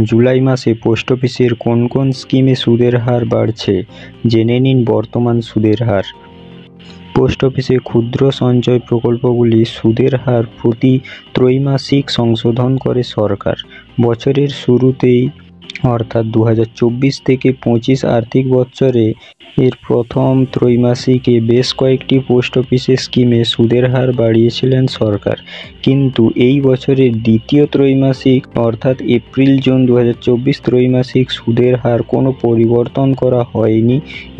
জুলাই মাসে পোস্ট অফিসের কোন কোন স্কিমে সুদের হার বাড়ছে জেনে নিন বর্তমান সুদের হার। পোস্ট অফিসে ক্ষুদ্র সঞ্চয় প্রকল্পগুলি সুদের হার প্রতি ত্রৈমাসিক সংশোধন করে সরকার। বছরের শুরুতেই অর্থাৎ 2024 থেকে 25 আর্থিক বছরে এর প্রথম ত্রৈমাসিকে বেশ কয়েকটি পোস্ট অফিসের স্কিমে সুদের হার বাড়িয়েছিলেন সরকার, কিন্তু এই বছরের দ্বিতীয় ত্রৈমাসিক অর্থাৎ এপ্রিল-জুন 2024 ত্রৈমাসিক সুদের হার কোনো পরিবর্তন করা হয়নি।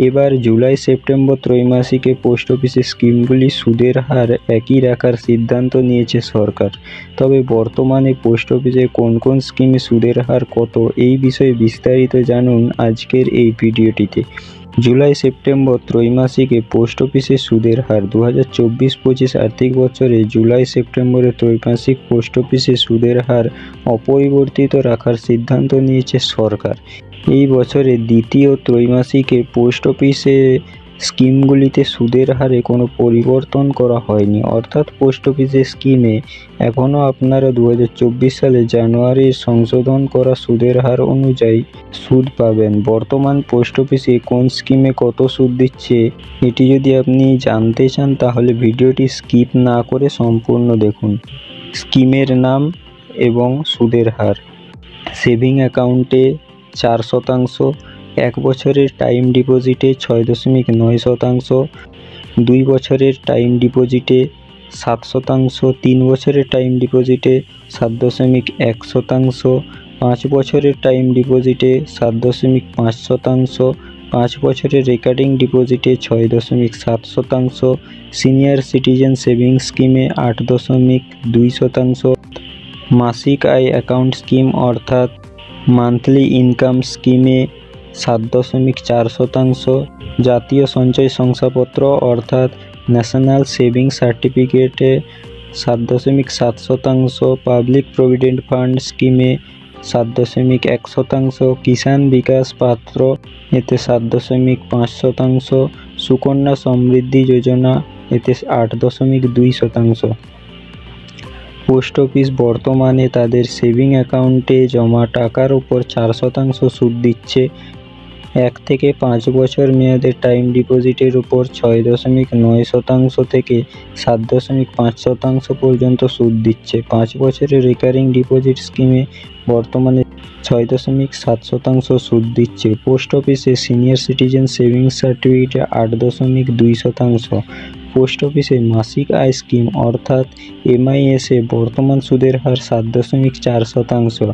এবার জুলাই-সেপ্টেম্বর ত্রৈমাসিকে পোস্ট অফিসের স্কিমগুলি সুদের হার একই রাখার সিদ্ধান্ত নিয়েছে সরকার। তবে বর্তমানে পোস্ট অফিসে কোন কোন স্কিমে সুদের হার কত, এই বিষয়ে বিস্তারিত জানুন আজকের এই ভিডিওটিতে। জুলাই-সেপ্টেম্বর ত্রৈমাসিকে পোস্ট অফিসের সুদের হার 2024-25 আর্থিক বছরে জুলাই-সেপ্টেম্বরে ত্রৈমাসিক পোস্ট অফিসে সুদের হার অপরিবর্তিত রাখার সিদ্ধান্ত নিয়েছে সরকার। এই বছরের দ্বিতীয় ত্রৈমাসিকে পোস্ট অফিসে স্কিমগুলিতে সুদের হারে কোনো পরিবর্তন করা হয়নি, অর্থাৎ পোস্ট অফিসের স্কিমে এখনও আপনারা 2024 সালে জানুয়ারির সংশোধন করা সুদের হার অনুযায়ী সুদ পাবেন। বর্তমান পোস্ট অফিসে কোন স্কিমে কত সুদ দিচ্ছে এটি যদি আপনি জানতে চান তাহলে ভিডিওটি স্কিপ না করে সম্পূর্ণ দেখুন। স্কিমের নাম এবং সুদের হার। সেভিং অ্যাকাউন্টে 4%, 1 বছরের টাইম ডিপোজিটে 6.9%, 2 বছরের টাইম ডিপোজিটে 7%, 3 বছরের টাইম ডিপোজিটে 7.1%, 5 বছরের টাইম ডিপোজিটে 7.5%, 5 বছরের রেকারিং ডিপোজিটে 6.7%, সিনিয়র সিটিজেন সেভিংস স্কিমে 8.2%, মাসিক আয় অ্যাকাউন্ট স্কিম অর্থাৎ মান্থলি ইনকাম স্কিমে 7.4%, জাতীয় সঞ্চয় শংসাপত্র অর্থাৎ ন্যাশনাল সেভিংস সার্টিফিকেটে 7.7%, পাবলিক প্রভিডেন্ট ফান্ড স্কিমে 7.1%, কিষাণ বিকাশ পাত্র এতে 7.5%, সুকন্যা সমৃদ্ধি যোজনা এতে 8.2%। পোস্ট অফিস বর্তমানে তাদের সেভিং অ্যাকাউন্টে জমা টাকার উপর 4% সুদ দিচ্ছে। 1 থেকে 5 বছর মেয়াদের টাইম ডিপোজিটের উপর 6.9% থেকে 7.5% পর্যন্ত সুদ দিচ্ছে। 5 বছরের রেকারিং ডিপোজিট স্কিমে বর্তমানে 6.7% সুদ দিচ্ছে। পোস্ট অফিসে সিনিয়র সিটিজেন সেভিংস সার্টিফিকেটে 8.2%। পোস্ট অফিসে মাসিক আয় স্কিম অর্থাৎ MIS-এ বর্তমান সুদের হার 7.4%,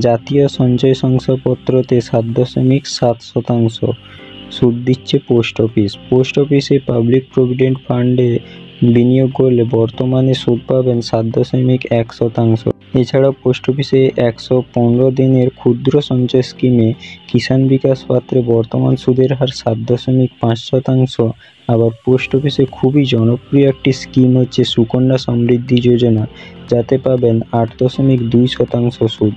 জাতীয় সঞ্চয় শংসাপত্রতে 7.7% সুদ দিচ্ছে পোস্ট অফিস। পোস্ট অফিসে পাবলিক প্রভিডেন্ট ফান্ডে বিনিয়োগ করলে বর্তমানে সুদ পাবেন 7.1%। এছাড়া পোস্ট অফিসে 115 দিনের ক্ষুদ্র সঞ্চয় স্কিমে কিষাণ বিকাশ পাত্রে বর্তমান সুদের হার 7.5%। আবার পোস্ট অফিসে খুবই জনপ্রিয় একটি স্কিম হচ্ছে সুকন্যা সমৃদ্ধি যোজনা, যাতে পাবেন 8.2% সুদ।